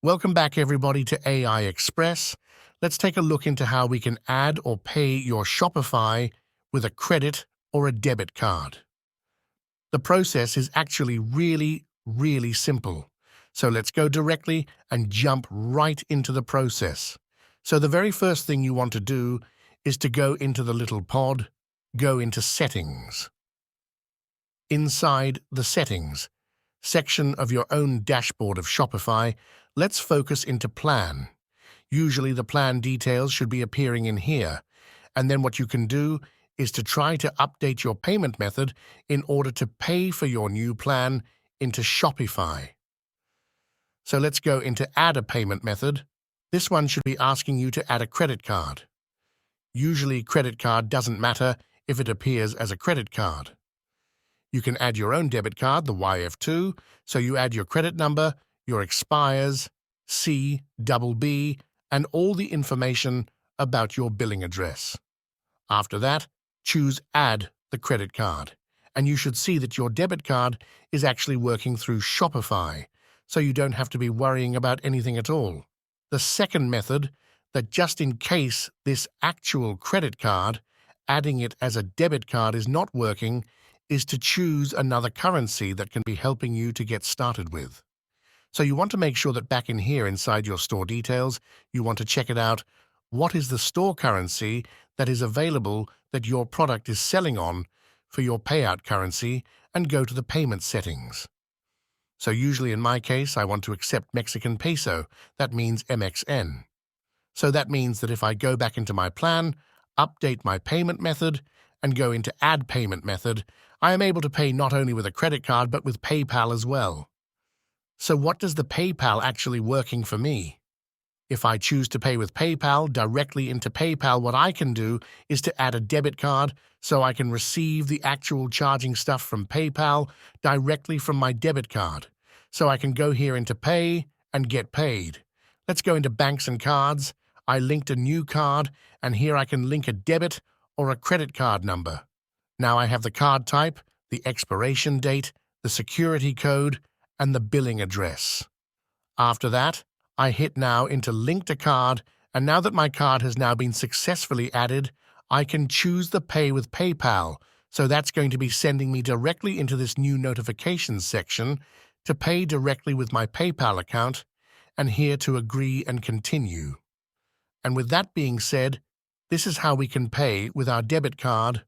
Welcome back, everybody, to AI Express. Let's take a look into how we can add or pay your Shopify with a credit or a debit card. The process is actually really simple. So let's go directly and jump right into the process. So the very first thing you want to do is to go into the little pod, go into Settings. Inside the Settings section of your own dashboard of Shopify, let's focus into Plan. Usually the plan details should be appearing in here, and then what you can do is to try to update your payment method in order to pay for your new plan into Shopify. So let's go into Add a Payment Method. This one should be asking you to add a credit card. Usually credit card doesn't matter if it appears as a credit card. You can add your own debit card, the YF2, so you add your credit number, your expires, CBB, and all the information about your billing address. After that, choose Add the credit card, and you should see that your debit card is actually working through Shopify, so you don't have to be worrying about anything at all. The second method, that just in case this actual credit card, adding it as a debit card is not working, is to choose another currency that can be helping you to get started with. So you want to make sure that back in here inside your store details, you want to check it out. What is the store currency that is available that your product is selling on for your payout currency, and go to the payment settings. So usually in my case, I want to accept Mexican peso. That means MXN. So that means that if I go back into my plan, update my payment method, and go into Add Payment Method, I am able to pay not only with a credit card but with PayPal as well. So what does the PayPal actually working for me? If I choose to pay with PayPal directly into PayPal, what I can do is to add a debit card so I can receive the actual charging stuff from PayPal directly from my debit card. So I can go here into Pay and Get Paid. Let's go into Banks and Cards. I linked a new card, and here I can link a debit or a credit card number. Now I have the card type, the expiration date, the security code, and the billing address. After that, I hit now into Link to Card, and now that my card has now been successfully added, I can choose the Pay with PayPal. So that's going to be sending me directly into this new notifications section to pay directly with my PayPal account, and here to agree and continue. And with that being said, this is how we can pay with our debit card